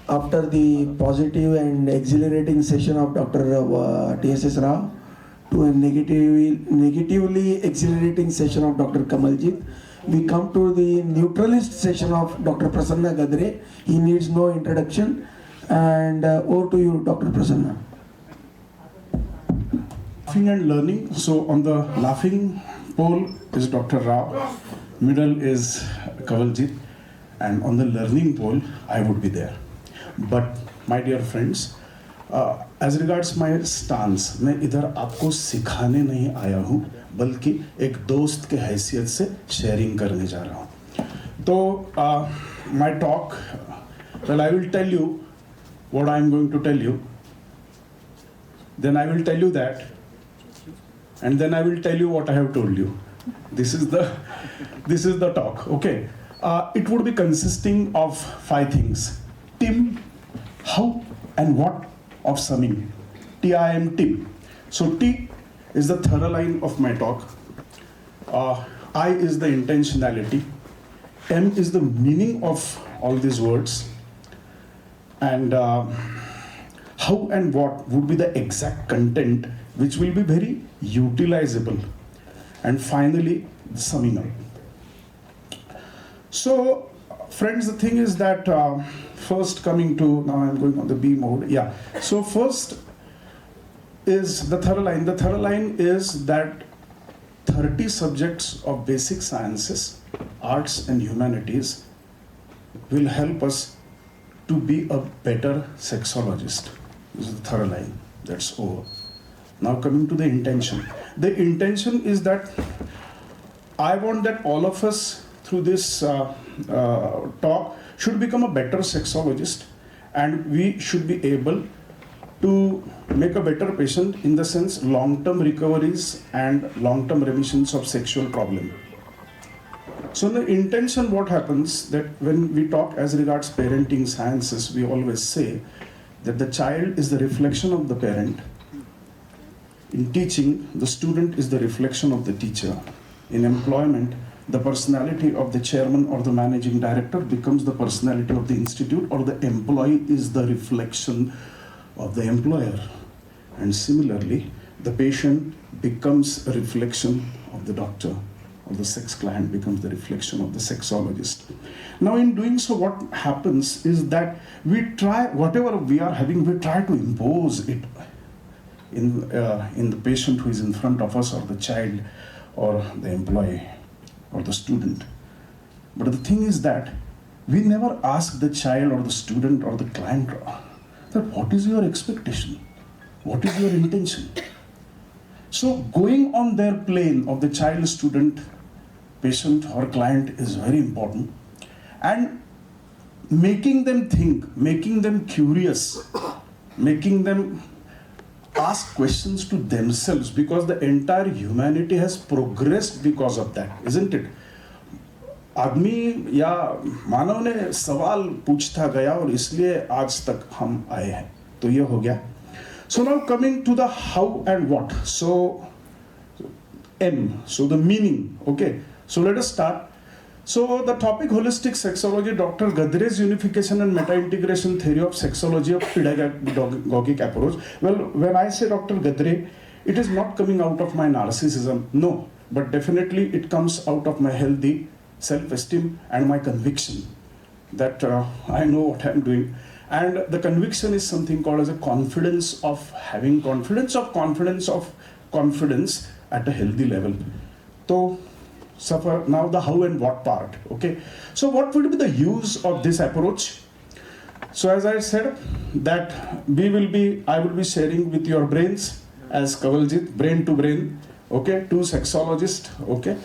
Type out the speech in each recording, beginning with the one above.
after the positive and exhilarating session of Dr. T.S.S. Rao to a negatively exhilarating session of Dr. Kamaljit, we come to the neutralist session of Dr. Prasanna Gadre. He needs no introduction. And over to you, Dr. Prasanna. Laughing and learning. So on the laughing pole is Dr. Rao, middle is Kamaljit, and on the learning pole, I would be there. But my dear friends, as regards my stance, मैं इधर आपको सिखाने नहीं आया हूँ, बल्कि एक दोस्त के हैसियत से शेयरिंग करने जा रहा हूँ. तो my talk, well, I will tell you what I am going to tell you. Then I will tell you that, and then I will tell you what I have told you. This is the talk. Okay. It would be consisting of 5 things. Tim, how and what of summing. T-I-M, Tim. So T is the thorough line of my talk. I is the intentionality. M is the meaning of all these words. And how and what would be the exact content which will be very utilizable. And finally, the summing up. So, friends, the thing is that first coming to, now I'm going on the B mode. Yeah. So first is the thorough line. The thorough line is that 30 subjects of basic sciences, arts and humanities will help us to be a better sexologist. This is the thorough line. That's over. Now coming to the intention. The intention is that I want that all of us through this talk should become a better sexologist, and we should be able to make a better patient in the sense long-term recoveries and long-term remissions of sexual problem. So the intention, what happens that when we talk as regards parenting sciences, we always say that the child is the reflection of the parent. In teaching, the student is the reflection of the teacher. In employment, the personality of the chairman or the managing director becomes the personality of the institute, or the employee is the reflection of the employer. And similarly, the patient becomes a reflection of the doctor, or the sex client becomes the reflection of the sexologist. Now in doing so, what happens is that we try, whatever we are having, we try to impose it in the patient who is in front of us, or the child, or the employee, or the student. But the thing is that we never ask the child or the student or the client that what is your expectation? What is your intention? So going on their plane of the child, student, patient or client is very important, and making them think, making them curious, making them ask questions to themselves, because the entire humanity has progressed because of that, isn't it? आदमी या मानव ने सवाल पूछता गया और इसलिए आज तक हम आए हैं. तो ये हो गया. So now coming to the how and what. So M, so the meaning. Okay, so let us start. So the topic holistic sexology, Dr. Gadre's unification and meta-integration theory of sexology of pedagogic approach. Well, when I say Dr. Gadre, it is not coming out of my narcissism, no, but definitely it comes out of my healthy self-esteem and my conviction that I know what I'm doing. And the conviction is something called as a confidence of having confidence at a healthy level. So suffer now the how and what part. Okay, so what would be the use of this approach? So as I said that I will be sharing with your brains as Kamaljit, brain to brain, okay, two sexologists, okay,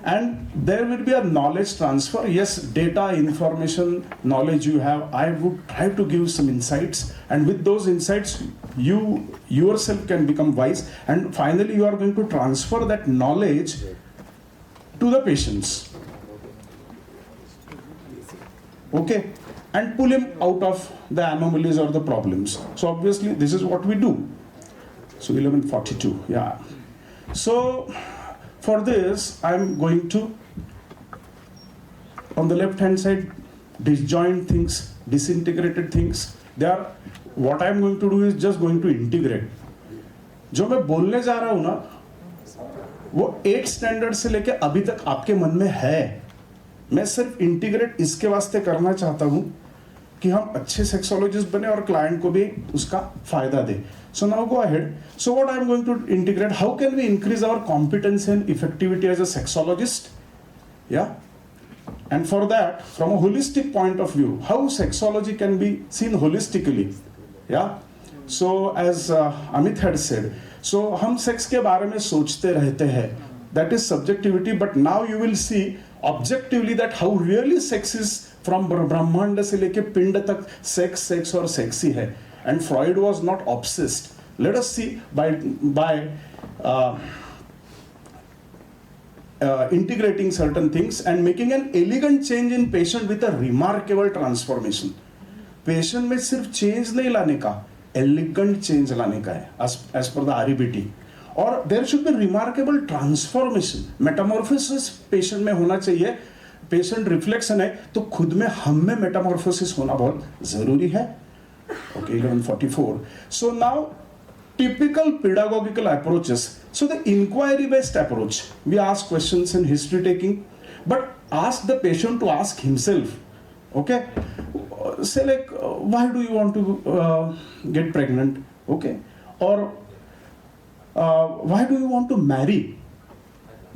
and there will be a knowledge transfer. Yes, data, information, knowledge you have, I would try to give some insights, and with those insights you yourself can become wise, and finally you are going to transfer that knowledge to the patients, okay, and pull him out of the anomalies or the problems. So obviously this is what we do. So 11:42, yeah. So for this I'm going to, on the left hand side, disjoint things, disintegrated things. They are, what I am going to do is just going to integrate. जो मैं बोलने जा रहा हूं ना, वो 8th standard से लेके अभी तक आपके मन में है. मैं सिर्फ इंटीग्रेट इसके वास्ते करना चाहता हूं कि हम अच्छे सेक्सोलॉजिस्ट बने और क्लाइंट को भी उसका फायदा दे. So now go ahead. So what I am going to integrate, how can we increase our competence and effectivity as a sexologist? Yeah. And for that, from a holistic point of view, how sexology can be seen holistically. Yeah. So as Amit had said, so हम sex के बारे में सोचते रहते हैं. That is subjectivity, but now you will see objectively that how really sex is from ब्रह्मांड से लेके पिंड तक सेक्स और सेक्सी है. And Freud was not obsessed. Let us see by integrating certain things and making an elegant change in patient with a remarkable transformation. Patient में सिर्फ change नहीं लाने का, elegant change लाने का है, as per the REBT. और there should be remarkable transformation. Metamorphosis patient में होना चाहिए. Patient reflection है, तो खुद में हम में metamorphosis होना बहुत जरूरी है. Okay, 1144. So now, typical pedagogical approaches. So the inquiry-based approach, we ask questions in history taking, but ask the patient to ask himself. Okay, say like, why do you want to get pregnant? Okay, or why do you want to marry?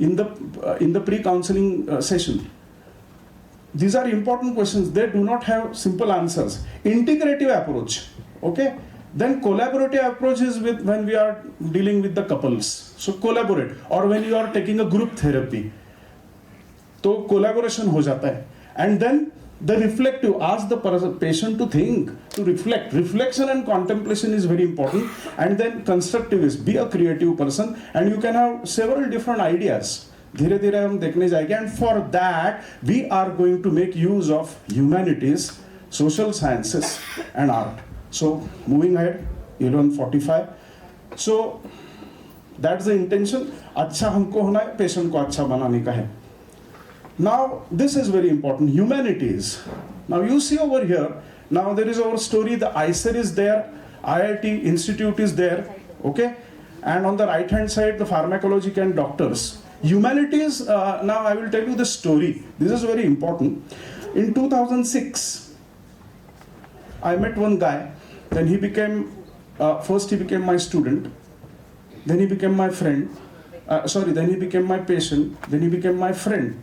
In the pre-counseling session. These are important questions. They do not have simple answers. Integrative approach, okay? Then collaborative approach is when we are dealing with the couples. So collaborate. Or when you are taking a group therapy. So collaboration ho jata hai. And then the reflective, ask the patient to think, to reflect. Reflection and contemplation is very important. And then constructivist, be a creative person, and you can have several different ideas. धीरे धीरे हम देखने जाएंगे. And for that we are going to make use of humanities, social sciences and art. So moving ahead, 1145. So that's the intention. अच्छा हमको होना है, patient को अच्छा बनाने का है. Now this is very important. Humanities. Now you see over here. Now there is our story. The ICER is there. IIT Institute is there. Okay. And on the right hand side, the pharmacology and doctors. Humanities, now I will tell you the story. This is very important. In 2006, I met one guy. Then he became, first he became my student. Then he became my friend. Then he became my patient. Then he became my friend.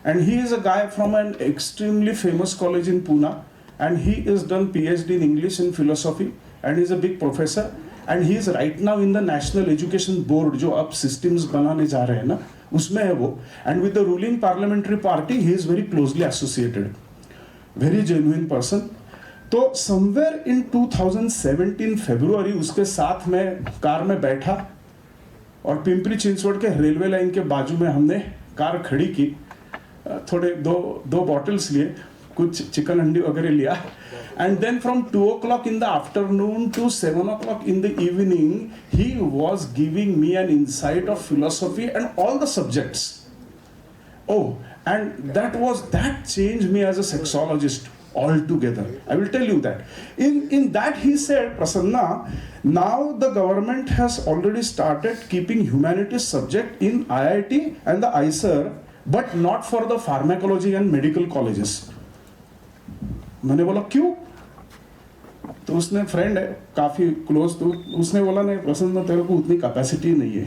And he is a guy from an extremely famous college in Pune. And he has done PhD in English and philosophy. And he's a big professor. And he is right now in the National Education Board, जो अब systems बनाने जा रहे हैं ना, उसमें है वो. And with the ruling parliamentary party, he is very closely associated. Very genuine person. तो somewhere in 2017 February उसके साथ में कार में बैठा और पिंपरी चिंचवड़ के रेलवे लाइन के बाजू में हमने कार खड़ी की. थोड़े दो बॉटल्स लिए, कुछ चिकन अंडी वगैरह लिया. And then from 2 o'clock in the afternoon to 7 o'clock in the evening, he was giving me an insight of philosophy and all the subjects. Oh, and that changed me as a sexologist altogether. I will tell you that. In that he said, Prasanna, now the government has already started keeping humanities subject in IIT and the ICER, but not for the pharmacology and medical colleges. मैंने बोला क्यों? तो उसने friend है काफी close, तो उसने बोला नहीं प्रसन्न तेरे को उतनी कैपेसिटी नहीं है.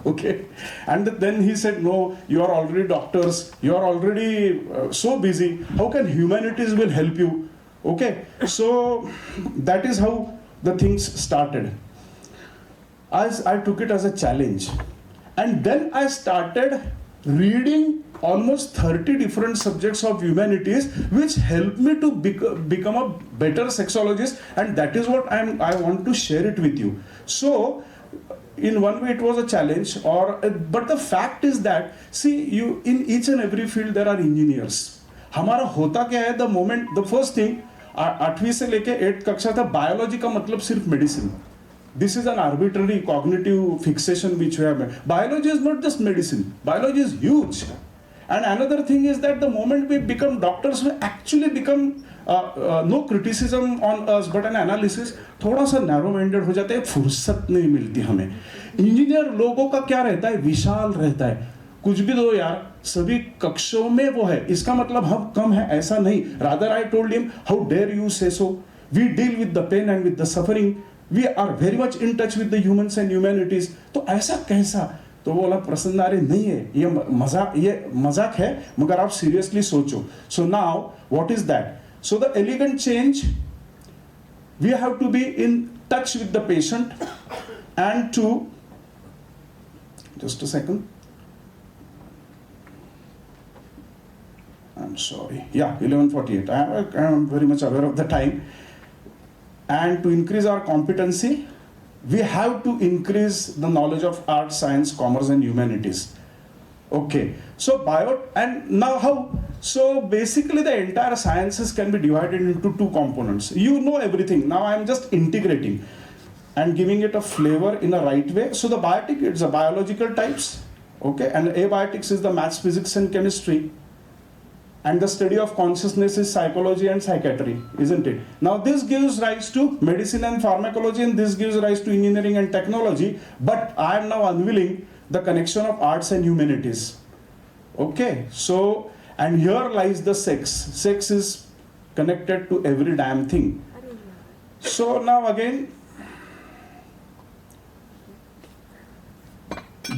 Okay, and then he said no, you are already doctors, you are already so busy, how can humanities will help you? Okay, so that is how the things started. As I took it as a challenge, and then I started reading almost 30 different subjects of humanities, which helped me to become a better sexologist, and that is what I want to share it with you. So in one way it was a challenge, but the fact is that, see, you in each and every field there are engineers. हमारा होता क्या है, the first thing, 8वीं से लेके 8th कक्षा था, biology का मतलब सिर्फ medicine. This is an arbitrary cognitive fixation which we have made. Biology is not just medicine. Biology is huge. And another thing is that the moment we become doctors, we actually become no criticism on us but an analysis, थोड़ा सा narrow minded हो जाते हैं, फुर्सत नहीं मिलती हमें. Engineer लोगों का क्या रहता है, विशाल रहता है, कुछ भी दो यार, सभी कक्षों में वो है, इसका मतलब हम कम है ऐसा नहीं. Rather I told him, how dare you say so? We deal with the pain and with the suffering. We are very much in touch with the humans and humanities. तो ऐसा कैसा? तो वो बोला प्रसन्न, अरे नहीं है, ये मजाक है, मगर आप सीरियसली सोचो. So now what is that? So the elegant change, we have to be in touch with the patient and to, just a second, I'm sorry, yeah, 11:48, I am very much aware of the time. And to increase our competency, we have to increase the knowledge of art, science, commerce and humanities. Okay, so and now how? So basically the entire sciences can be divided into two components. You know everything, now I am just integrating and giving it a flavor in a right way. So the biotic, it's a biological types, okay, and abiotics is the maths, physics and chemistry. And the study of consciousness is psychology and psychiatry, isn't it? Now this gives rise to medicine and pharmacology, and this gives rise to engineering and technology, but I am now unveiling the connection of arts and humanities. Okay, so, and here lies the sex. Sex is connected to every damn thing. So now again,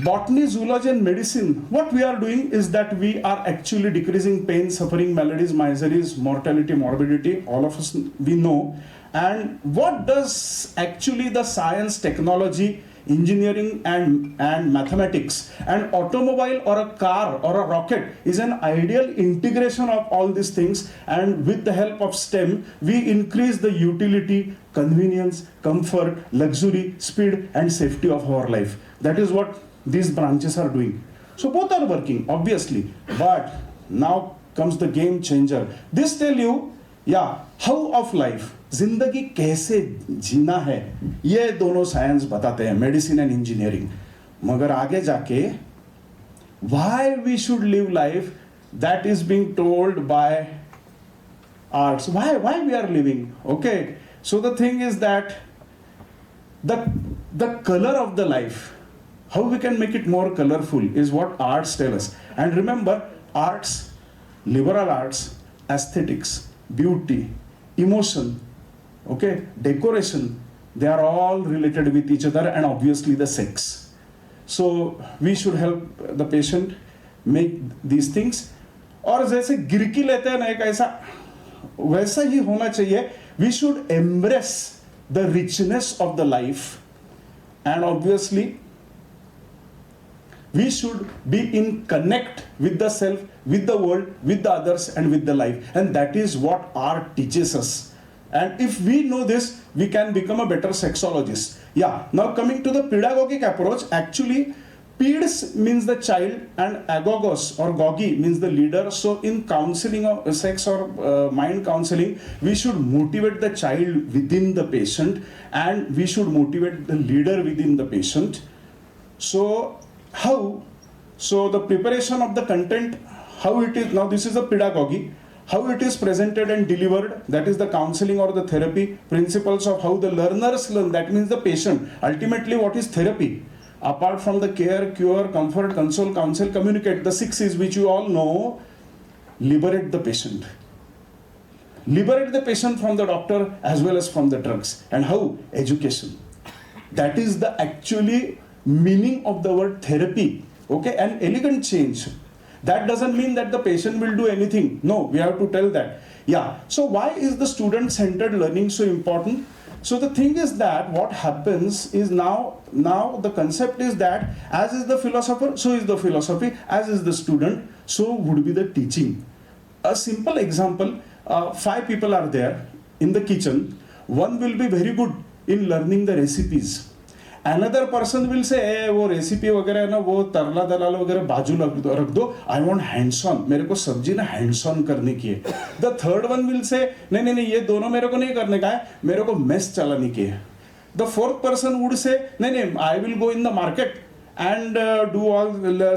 botany, zoology and medicine, what we are doing is that we are actually decreasing pain, suffering, maladies, miseries, mortality, morbidity, all of us we know. And what does actually the science, technology, engineering and mathematics and automobile or a car or a rocket is an ideal integration of all these things, and with the help of STEM we increase the utility, convenience, comfort, luxury, speed and safety of our life. That is what these branches are doing. So both are working obviously, but now comes the game changer. This tell you, yeah, how of life, जिंदगी कैसे जीना है, ये दोनों science बताते हैं, medicine and engineering. मगर आगे जाके why we should live life, that is being told by arts. Why we are living, okay? So the thing is that the color of the life, how we can make it more colorful is what arts tell us. And remember, arts, liberal arts, aesthetics, beauty, emotion, okay, decoration, they are all related with each other, and obviously the sex. So we should help the patient make these things. और जैसे गिरकी लेते हैं ना एक ऐसा, वैसा ही होना चाहिए. We should embrace the richness of the life, and obviously we should be in connect with the self, with the world, with the others and with the life. And that is what art teaches us. And if we know this, we can become a better sexologist. Yeah, now coming to the pedagogic approach, actually peds means the child and agogos or gogi means the leader. So in counseling of sex or mind counseling, we should motivate the child within the patient and we should motivate the leader within the patient. So how? So the preparation of the content, how it is, now this is a pedagogy, how it is presented and delivered, that is the counseling or the therapy, principles of how the learners learn, that means the patient. Ultimately, what is therapy? Apart from the care, cure, comfort, console, counsel, communicate, the 6 C's which you all know, liberate the patient. Liberate the patient from the doctor as well as from the drugs. And how? Education. That is the actually meaning of the word therapy. Okay, an elegant change. That doesn't mean that the patient will do anything. No, we have to tell that. Yeah, so why is the student-centered learning so important? So the thing is that what happens is now the concept is that as is the philosopher, so is the philosophy, as is the student, so would be the teaching. A simple example, 5 people are there in the kitchen. One will be very good in learning the recipes. Another person will say, वो recipe वगैरह है ना, वो तरला दलाल वगैरह बाजू रख दो, I want hands on, मेरे को सब्जी ना hands on करने की है. The third one will say, नहीं ये दोनों मेरे को नहीं करने का है, मेरे को mess चलाने की है. The fourth person would say, नहीं I will go in the market and do all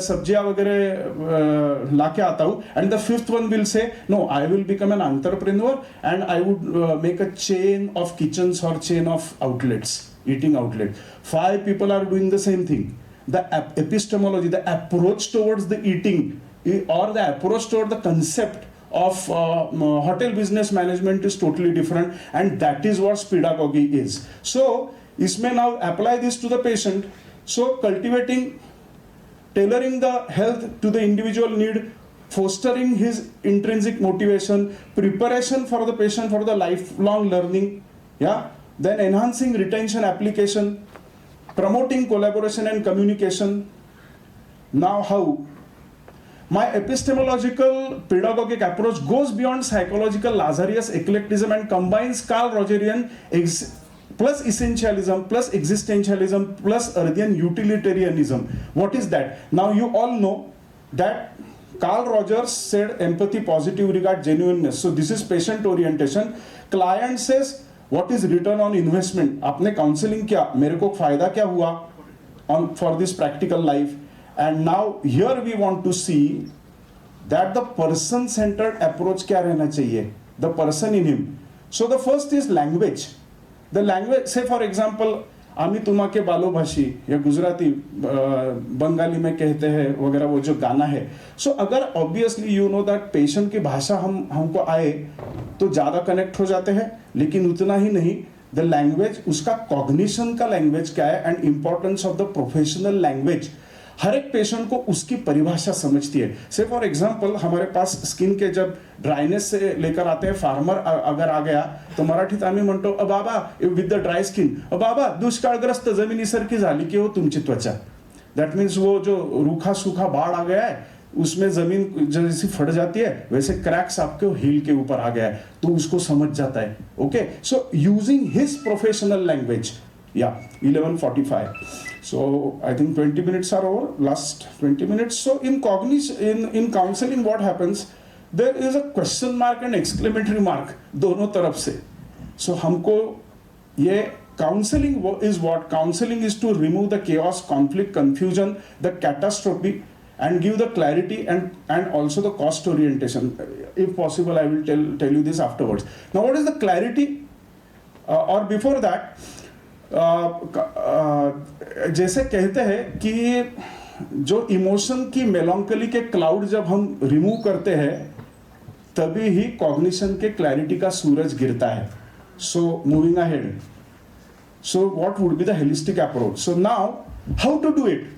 sabjiya वगैरह लाके आता हूँ, and the fifth one will say no, I will become an entrepreneur and I would make a chain of kitchens or chain of outlets, eating outlet. 5 people are doing the same thing. The epistemology, the approach towards the eating or the approach toward the concept of hotel business management is totally different, and that is what pedagogy is. So इसमें now apply this to the patient. So cultivating, tailoring the health to the individual need, fostering his intrinsic motivation, preparation for the patient for the lifelong learning, yeah, then enhancing retention application, promoting collaboration and communication. Now how? My epistemological pedagogic approach goes beyond psychological Lazarus eclecticism and combines Carl Rogerian plus essentialism, plus existentialism, plus Earthian utilitarianism. What is that? Now you all know that Carl Rogers said empathy, positive regard, genuineness. So this is patient orientation. Client says, what is return on investment? आपने counseling किया, मेरे को फायदा क्या हुआ on for this practical life? And now here we want to see that the person-centered approach क्या रहना चाहिए? The person in him. So the first is language. The language, say for example, आमी तुम्हाके बालो भाषी या गुजराती बंगाली में कहते हैं वगैरह वो जो गाना है. So अगर obviously you know that patient की भाषा हमको आए तो ज़्यादा कनेक्ट हो जाते हैं, लेकिन उतना ही नहीं, the language, उसका cognition का language क्या है and importance of the professional language. हर एक पेशेंट को उसकी परिभाषा समझती है. से फॉर एग्जांपल हमारे पास स्किन के जब ड्राइनेस से लेकर आते हैं, फार्मर अगर आ गया तो मराठीत आम्ही म्हणतो बाबा विथ द ड्राय स्किन, बाबा दुष्काळग्रस्त जमिनीसारखी झाली की हो तुमची त्वचा. दैट मीन्स वो जो रूखा सूखा बाढ़ आ गया है उसमें जमीन जैसी फट जाती है वैसे क्रैक्स आपके हील के ऊपर आ गया है, तो उसको समझ जाता है. Okay, so using his professional language. Yeah, 11:45. So I think 20 minutes are over. Last 20 minutes. So in cognition, in counseling, what happens? There is a question mark and exclamatory mark दोनों तरफ से. So हमको ये counseling is what? Counseling is to remove the chaos, conflict, confusion, the catastrophe, and give the clarity and also the cost orientation. If possible, I will tell you this afterwards. Now, what is the clarity? Or before that. जैसे कहते हैं कि जो emotion की melancholy के cloud जब हम remove करते हैं तभी ही कॉग्निशन के क्लैरिटी का सूरज गिरता है. So moving ahead, so what would be the holistic approach? So now how to do it?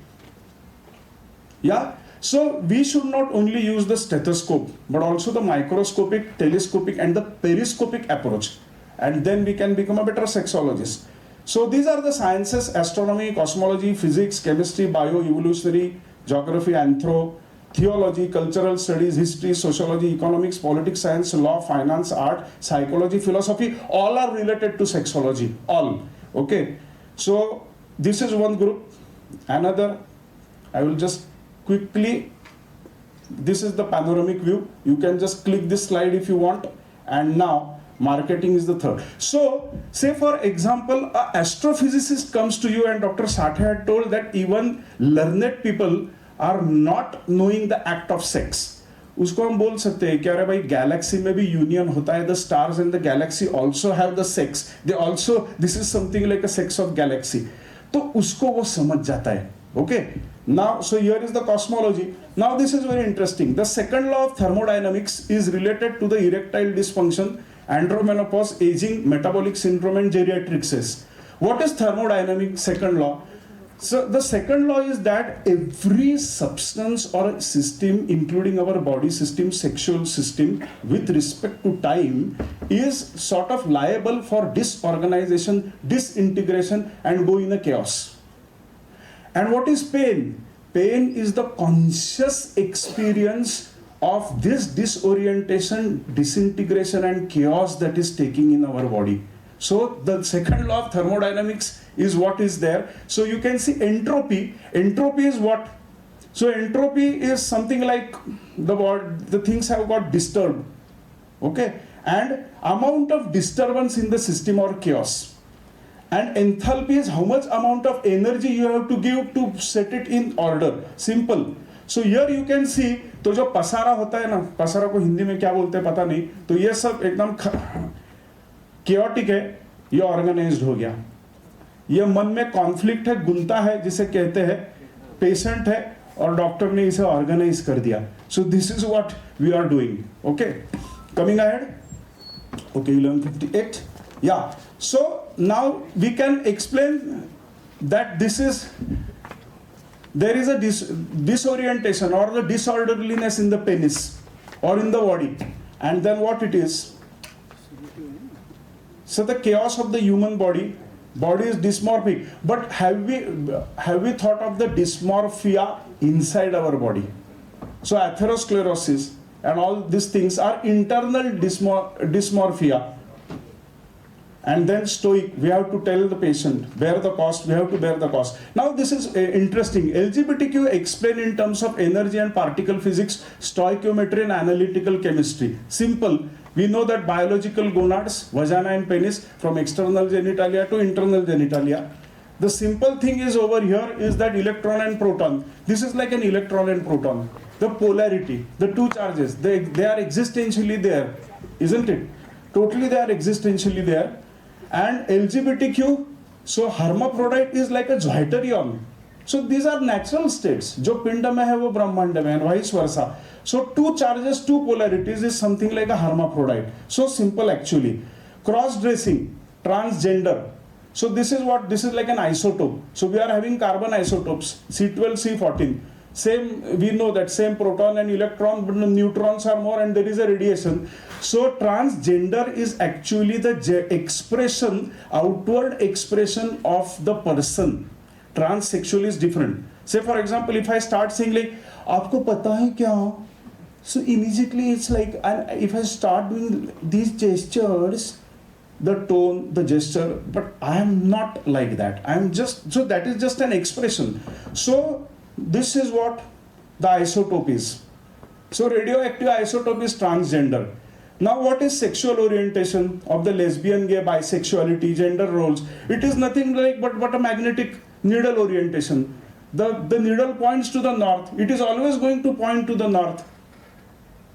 Yeah so we should not only use the stethoscope but also the microscopic, telescopic and the periscopic approach, and then we can become a better sexologist. So these are the sciences: astronomy, cosmology, physics, chemistry, bioevolutionary, geography, anthro, theology, cultural studies, history, sociology, economics, politics, science, law, finance, art, psychology, philosophy, all are related to sexology, all. Okay, so this is one group. Another, I will just quickly, this is the panoramic view. You can just click this slide if you want. And now marketing is the third. So say for example an astrophysicist comes to you and Dr. Sathe had told that even learned people are not knowing the act of sex. उसको हम बोल सकते हैं कि अरे भाई Galaxy में भी यूनियन होता है, the stars in the galaxy also have the sex, they also, this is something like a sex of galaxy. तो उसको वो समझ जाता है. Okay, now so here is the cosmology. Now this is very interesting. The second law of thermodynamics is related to the erectile dysfunction, andromenopause, aging, metabolic syndrome and geriatrics. What is thermodynamic second law? So the second law is that every substance or system, including our body system, sexual system, with respect to time, is sort of liable for disorganization, disintegration and go in a chaos. And what is pain? Pain is the conscious experience of this disorientation, disintegration and chaos that is taking in our body. So the second law of thermodynamics is what is there. So you can see entropy. Entropy is what? So entropy is something like the things have got disturbed. Okay, and amount of disturbance in the system or chaos. and enthalpy is how much amount of energy you have to give to set it in order. Simple. So here you can see, तो जो पसारा होता है ना, पसारा को हिंदी में क्या बोलते हैं पता नहीं, तो ये सब एकदम chaotic है, ये ऑर्गेनाइज्ड हो गया. ये मन में कॉन्फ्लिक्ट है, गुंता है, जिसे कहते हैं पेशेंट है और डॉक्टर ने इसे ऑर्गेनाइज कर दिया. So this is what we are doing. Okay, coming ahead. Okay, 11:58. Yeah, so now we can explain that this is, there is a disorientation or the disorderliness in the penis or in the body, and then what it is. So the chaos of the human body is dysmorphic, but have we thought of the dysmorphia inside our body? So atherosclerosis and all these things are internal dysmorphia. And then stoic, we have to tell the patient, bear the cost, we have to bear the cost. Now this is interesting. LGBTQ explained in terms of energy and particle physics, stoichiometry and analytical chemistry. Simple. We know that biological gonads, vagina and penis, from external genitalia to internal genitalia. The simple thing is over here is that electron and proton. This is like an electron and proton. The polarity, the two charges, they are existentially there, isn't it? Totally they are existentially there. And LGBTQ, so hermaphrodite is like a zwitterion. So these are natural states. जो पिंड में है वो ब्रह्मांड में, and vice versa. So two charges, two polarities is something like a hermaphrodite. So simple actually. Cross-dressing, transgender. So this is like an isotope. So we are having carbon isotopes, C12, C14. Same, we know that same proton and electron, but the neutrons are more and there is a radiation. So transgender is actually the expression, outward expression of the person. Transsexual is different. Say for example, if I start saying like, आपको पता है क्या? So immediately it's like, if I start doing these gestures, the tone, the gesture, but I am not like that. I am just, so that is just an expression. So this is what the isotope is. So radioactive isotope is transgender. Now what is sexual orientation of the lesbian, gay, bisexuality, gender roles? It is nothing like but a magnetic needle orientation. The needle points to the north. It is always going to point to the north.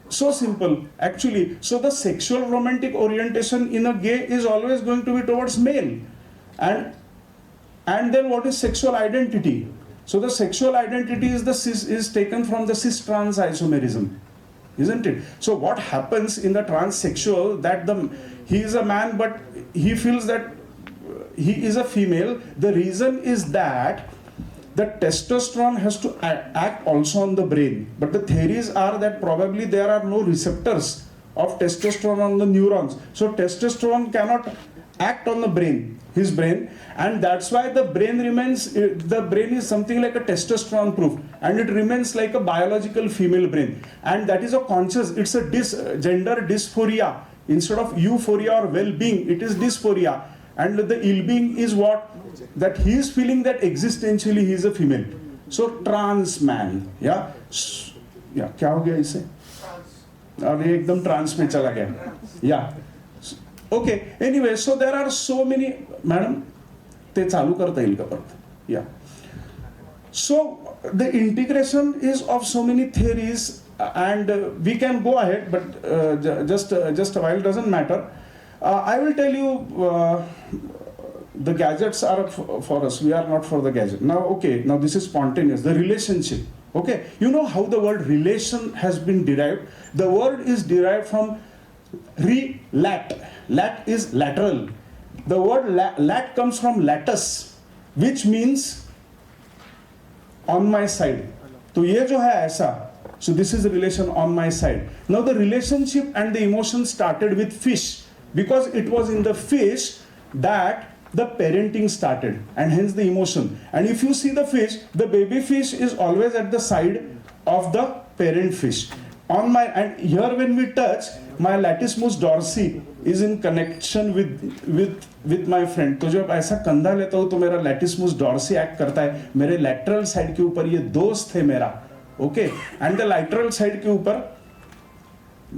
So simple actually. So the sexual romantic orientation in a gay is always going to be towards male. And then what is sexual identity? So the sexual identity is taken from the cis-trans isomerism, isn't it? So what happens in the transsexual, that he is a man but he feels that he is a female. The reason is that the testosterone has to act also on the brain. But the theories are that probably there are no receptors of testosterone on the neurons. So testosterone cannot act on the brain, his brain, and that's why the brain is something like a testosterone proof, and it remains like a biological female brain, and that is a conscious, it's a gender dysphoria. Instead of euphoria or well-being, it is dysphoria. And the ill-being is what? That he is feeling that existentially he is a female. So trans man, yeah, क्या हो गया इसे? और ये एकदम trans में चला गया, yeah. Okay, anyway, so there are so many, madam, ते चालू करता येईल का परत? Yeah. So the integration is of so many theories, and we can go ahead, but just a while, doesn't matter. I will tell you, the gadgets are for us. We are not for the gadget. Now, okay, now this is spontaneous. The relationship. Okay, you know how the word relation has been derived? The word is derived from relat. Lat is lateral. The word lat comes from latus, which means on my side. तो ये जो है ऐसा, so this is the relation on my side. Now the relationship and the emotion started with fish, because it was in the fish that the parenting started, and hence the emotion. And if you see the fish, the baby fish is always at the side of the parent fish. And here when we touch, my latissimus dorsi is in connection with my friend. तो जब ऐसा कंधा लेता हूँ तो मेरा latissimus dorsi act करता है मेरे lateral side के ऊपर. ये दोस्त है मेरा, okay, and the lateral side के ऊपर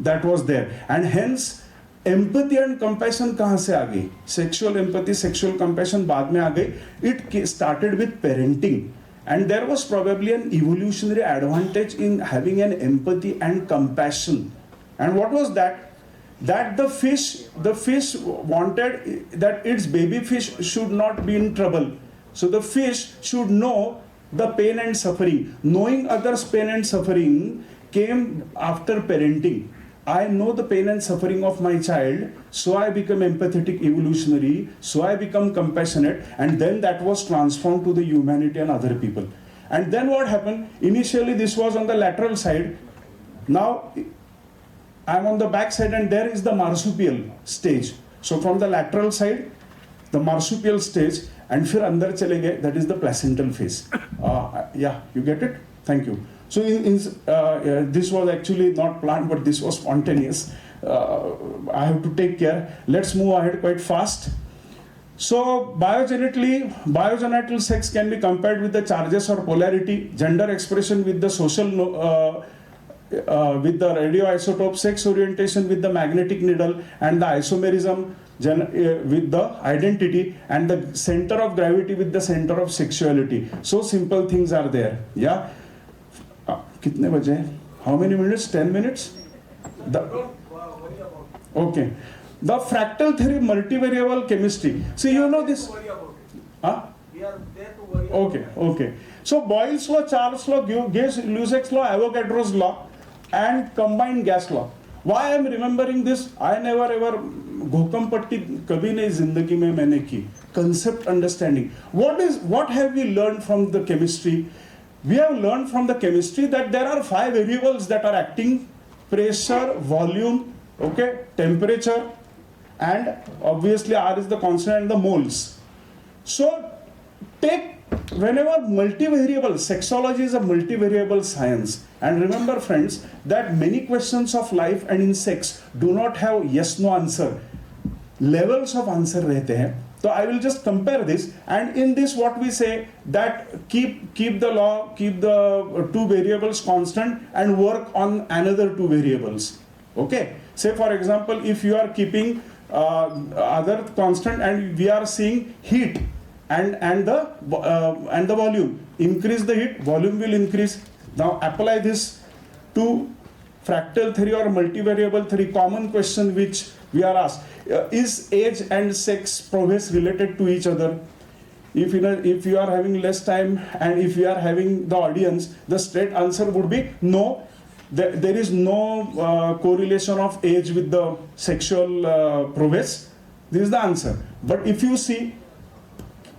that was there, and hence empathy and compassion कहाँ से आ गई? सेक्सुअल एम्पैथी, सेक्सुअल कंपैशन बाद में आ गई. It started with parenting, and there was probably an evolutionary advantage in having an empathy and compassion. And what was that? That the fish wanted that its baby fish should not be in trouble. So the fish should know the pain and suffering. Knowing others' pain and suffering came after parenting. I know the pain and suffering of my child, so I become empathetic evolutionary, so I become compassionate, and then that was transformed to the humanity and other people. And then what happened? Initially this was on the lateral side. Now I am on the back side, and there is the marsupial stage. So from the lateral side, the marsupial stage, and फिर अंदर चले गए, that is the placental phase. Yeah, you get it? Thank you. So this was actually not planned, but this was spontaneous. I have to take care. Let's move ahead quite fast. So biogenital sex can be compared with the charges or polarity, gender expression with the social, with the radioisotope, sex orientation with the magnetic needle, and the isomerism with the identity, and the center of gravity with the center of sexuality. So simple things are there. Yeah. कितने बजे? How many minutes? 10 minutes? Okay. The fractal theory, multivariable chemistry. So you know this? Huh? We are there to worry. Okay. So Boyle's law, Charles' law, Gay-Lussac's law, Avogadro's law, and combined gas law. Why I am remembering this? I never ever घोकम पट्टी कभी नहीं जिंदगी में मैंने की. Concept understanding. What have we learned from the chemistry? We have learned from the chemistry that there are 5 variables that are acting: pressure, volume, okay, temperature, and obviously R is the constant, and the moles. So whenever multivariable, sexology is a multivariable science. And remember friends, that many questions of life and in sex do not have yes no answer. Levels of answer रहते हैं. So I will just compare this, and in this what we say that keep the law, keep the 2 variables constant and work on another 2 variables. Okay. Say for example, if you are keeping other constant and we are seeing heat and the volume, increase the heat, volume will increase. Now apply this to fractal theory or multivariable theory. Common question which we are asked: is age and sex prowess related to each other? If you are having less time and if you are having the audience, the straight answer would be no. There is no correlation of age with the sexual prowess. This is the answer. But if you see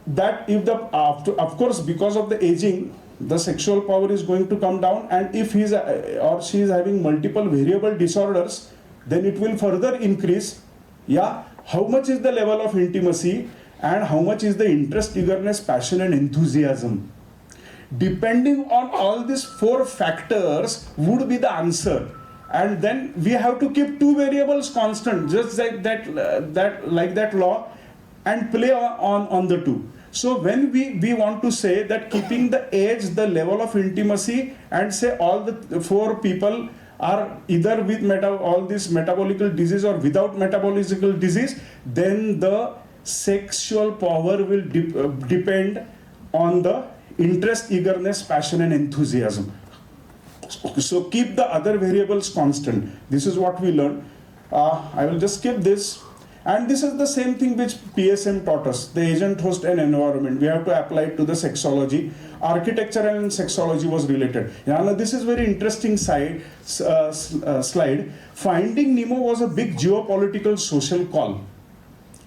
that if of course because of the aging, the sexual power is going to come down, and if he is or she is having multiple variable disorders, then it will further increase. Yeah, how much is the level of intimacy and how much is the interest, eagerness, passion and enthusiasm? Depending on all these 4 factors would be the answer. And then we have to keep 2 variables constant, just like that law, and play on the 2. So when we want to say that keeping the age, the level of intimacy, and say all the 4 people are either with all this metabolical disease or without metabolical disease, then the sexual power will depend on the interest, eagerness, passion and enthusiasm. So keep the other variables constant. This is what we learned. I will just skip this. And this is the same thing which PSM taught us, the agent, host and environment. We have to apply it to the sexology. Architecture and sexology was related. Now this is very interesting slide. Finding Nemo was a big geopolitical social call.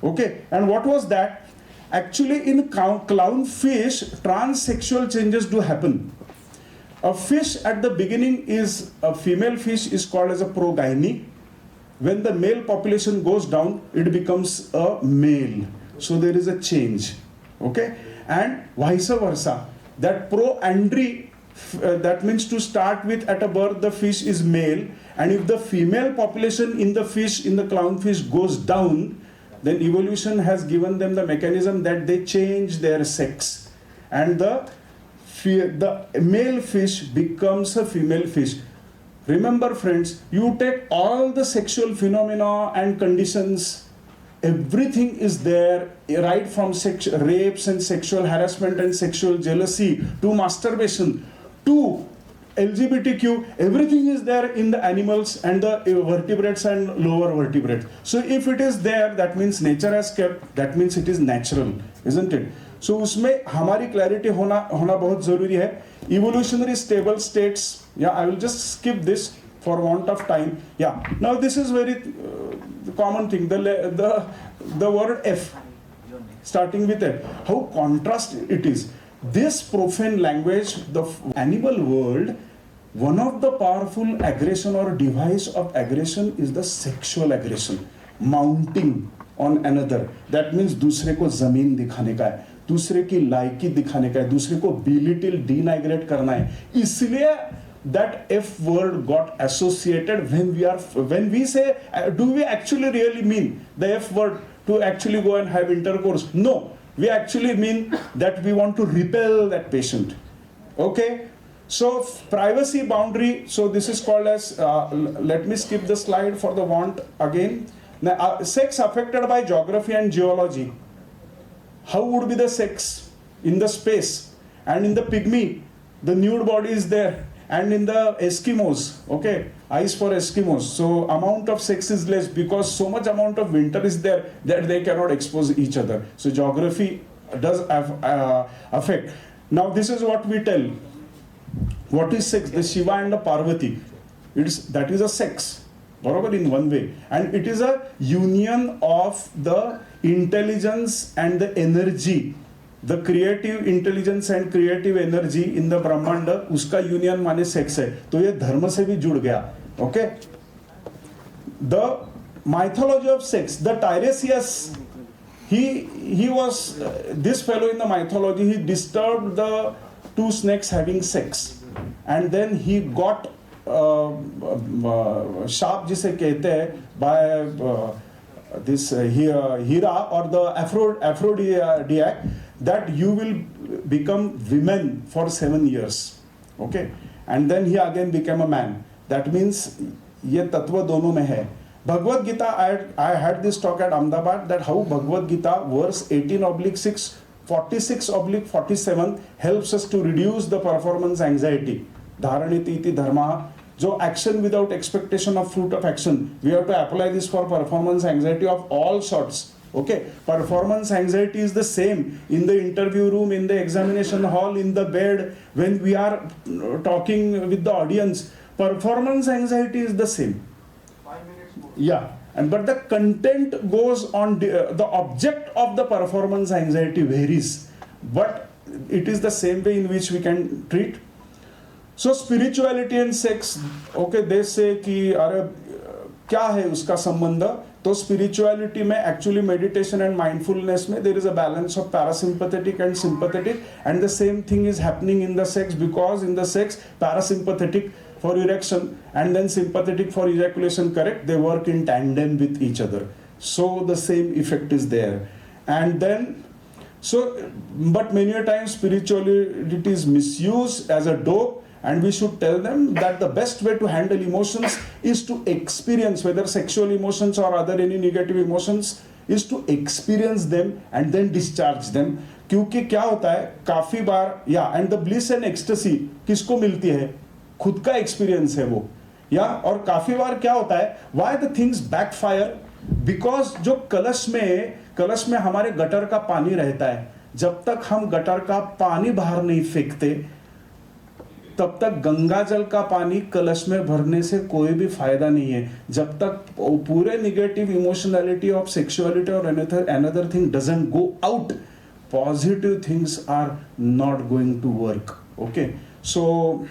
Okay, and what was that? Actually in clownfish, transsexual changes do happen. A fish at the beginning is, a female fish is called as a progyne. When the male population goes down, it becomes a male. So there is a change. Okay? And vice versa. That proandry, that means to start with at a birth, the fish is male. And if the female population in the fish, in the clownfish goes down, then evolution has given them the mechanism that they change their sex. And the male fish becomes a female fish. Remember friends, you take all the sexual phenomena and conditions, everything is there, right from rapes and sexual harassment and sexual jealousy to masturbation to LGBTQ, everything is there in the animals and the vertebrates and lower vertebrates. So if it is there, that means nature has kept, that means it is natural, isn't it? So उसमें हमारी clarity होना बहुत ज़रूरी है. Evolutionary stable states, yeah, I will just skip this for want of time. Yeah, now this is very common thing. The word F, starting with F. How contrast it is. This profane language, the animal world, one of the powerful aggression or device of aggression is the sexual aggression, mounting on another. That means दूसरे को जमीन दिखाने का है, दूसरे की लायकी दिखाने का है, दूसरे को belittle, denigrate करना है. इसलिए that F word got associated when we say, do we actually really mean the F word to actually go and have intercourse? No. We actually mean that we want to repel that patient. Okay? So privacy boundary, so this is called as, let me skip the slide for the want again. Now, sex affected by geography and geology. How would be the sex in the space? And in the pygmy, the nude body is there. And in the Eskimos, okay, ice for Eskimos, so amount of sex is less because so much amount of winter is there that they cannot expose each other. So geography does affect. Now this is what we tell. What is sex? The Shiva and the Parvati. That is a sex, barabar, in one way. And it is a union of the intelligence and the energy. The creative intelligence and creative energy in the Brahmanda, उसका union माने sex है. तो ये धर्म से भी जुड़ गया. Okay? The mythology of sex, the Tiresias, he was this fellow in the mythology. He disturbed the two snakes having sex, and then he got शाप जिसे कहते हैं by this Hera or the Aphrodisiac, that you will become women for 7 years. Okay? And then he again became a man. That means ये तत्व दोनों में है. Bhagavad Gita, I had this talk at Ahmedabad that how Bhagavad Gita verse 18/6, 46/47 helps us to reduce the performance anxiety. Dharaniti iti dharma. So action without expectation of fruit of action. We have to apply this for performance anxiety of all sorts. Okay, performance anxiety is the same in the interview room, in the examination hall, in the bed, when we are talking with the audience. Performance anxiety is the same. 5 minutes more. Yeah, but the content goes on, the object of the performance anxiety varies, but it is the same way in which we can treat. So spirituality and sex, okay, they say कि अरे क्या है उसका संबंध? तो spirituality में actually meditation and mindfulness में there is a balance of parasympathetic and sympathetic, and the same thing is happening in the sex, because in the sex parasympathetic for erection and then sympathetic for ejaculation, correct? They work in tandem with each other. So the same effect is there. And then, so, but many a times spirituality is misused as a dope, and we should tell them that the best way to handle emotions is to experience, whether sexual emotions or other any negative emotions, is to experience them and then discharge them. क्योंकि क्या होता है काफी बार, yeah, and the bliss and ecstasy किसको मिलती है? खुद का एक्सपीरियंस है वो, या और काफी बार क्या होता है, why the things backfire? Because जो कलश में हमारे गटर का पानी रहता है, जब तक हम गटर का पानी बाहर नहीं फेंकते तब तक गंगा जल का पानी कलश में भरने से कोई भी फायदा नहीं है. जब तक पूरे निगेटिव इमोशनैलिटी ऑफ सेक्सुअलिटी और another thing doesn't go out, positive things are not going to work. Okay, so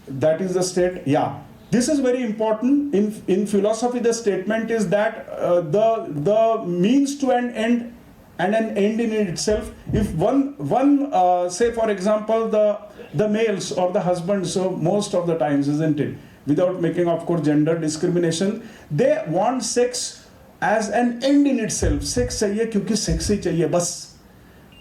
that is the state. Yeah, this is very important in philosophy. The statement is that the means to an end and an end in itself. If one say for example the males or the husbands, so most of the times, isn't it, without making of course gender discrimination, they want sex as an end in itself. Sex चाहिए क्योंकि sex ही चाहिए बस.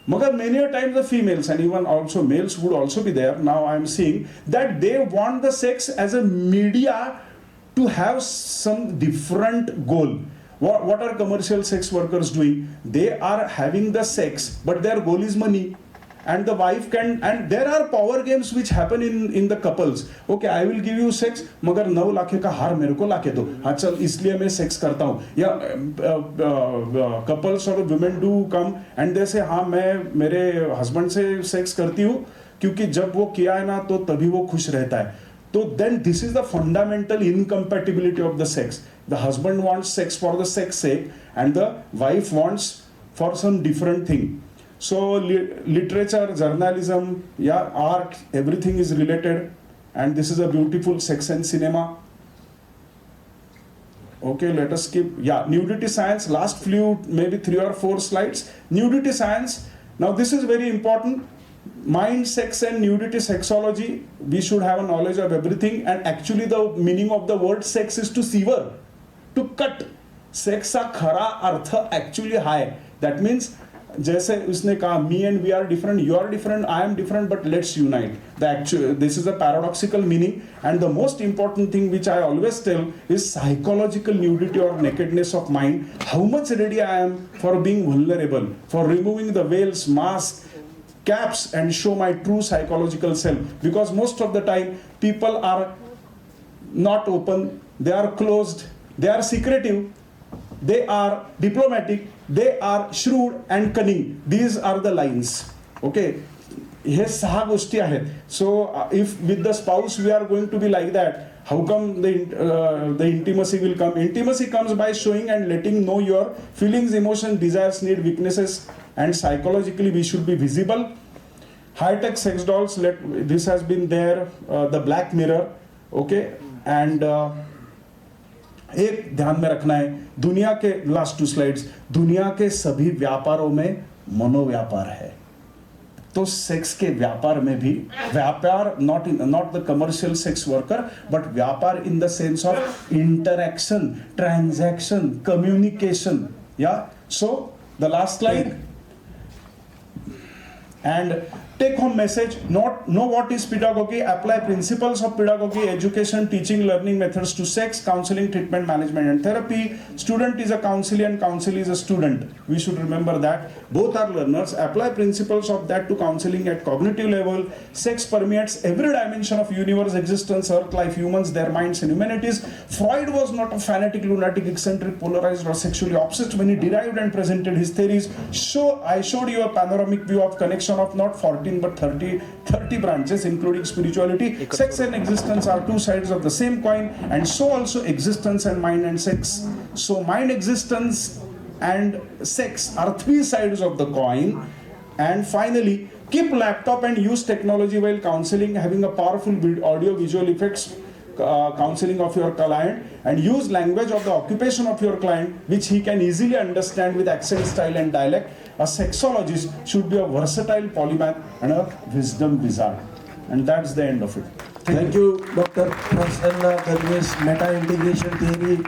Magar many a times the females and even also males would also be there. Now I am seeing that they want the sex as a media to have some different goal. What are commercial sex workers doing? They are having the sex, but their goal is money. And the wife can, and there are power games which happen in the couples. Okay, I will give you sex, मगर 9 लाख का हार मेरे को लाके दो. हाँ चल, इसलिए मैं सेक्स करता हूँ. या couples or women do come and they say हाँ मैं मेरे husband से सेक्स करती हूँ क्योंकि जब वो किया है ना तो तभी वो खुश रहता है. So then this is the fundamental incompatibility of the sex. The husband wants sex for the sex sake and the wife wants for some different thing. So literature, journalism, yeah, art, everything is related, and this is a beautiful sex and cinema. Okay, let us skip. Yeah, nudity science, last few, maybe 3 or 4 slides. Nudity science, now this is very important. Mind, sex and nudity sexology, we should have a knowledge of everything, and actually the meaning of the word sex is to sever, to cut. Sex का खरा अर्थ actually high. That means जैसे उसने कहा me and we are different, you are different, I am different, but let's unite. This is a paradoxical meaning, and the most important thing which I always tell is psychological nudity or nakedness of mind. How much ready I am for being vulnerable, for removing the veils, masks, caps, and show my true psychological self. Because most of the time people are not open, they are closed, they are secretive, they are diplomatic, they are shrewd and cunning. These are the lines. Okay, हे 6 गोष्टी आहेत. So if with the spouse we are going to be like that, how come the intimacy will come? Intimacy comes by showing and letting know your feelings, emotions, desires, need, weaknesses, and psychologically we should be visible. High-tech sex dolls, this has been there, the black mirror, okay, and एक ध्यान में रखना है, दुनिया के last 2 slides, दुनिया के सभी व्यापारों में मनोव्यापार है. तो सेक्स के व्यापार में भी व्यापार, not the commercial sex worker, but व्यापार in the sense of interaction, transaction, communication. Yeah. So the last slide. And take home message, know what is pedagogy, apply principles of pedagogy, education, teaching, learning methods to sex, counseling, treatment, management and therapy. Student is a counselee and counselee is a student. We should remember that. Both are learners. Apply principles of that to counseling at cognitive level. Sex permeates every dimension of universe, existence, earth, life, humans, their minds and humanities. Freud was not a fanatic, lunatic, eccentric, polarized or sexually obsessed when he derived and presented his theories. I showed you a panoramic view of connection of not 14 but 30 branches including spirituality. Sex and existence are 2 sides of the same coin, and so also existence and mind and sex. So mind, existence and sex are 3 sides of the coin. And finally, keep laptop and use technology while counseling, having a powerful audio visual effects counseling of your client, and use language of the occupation of your client which he can easily understand with accent, style and dialect. A sexologist should be a versatile polymath and a wisdom wizard. And that's the end of it. Thank you, Dr. Prasanna Gadre's meta-integration theory.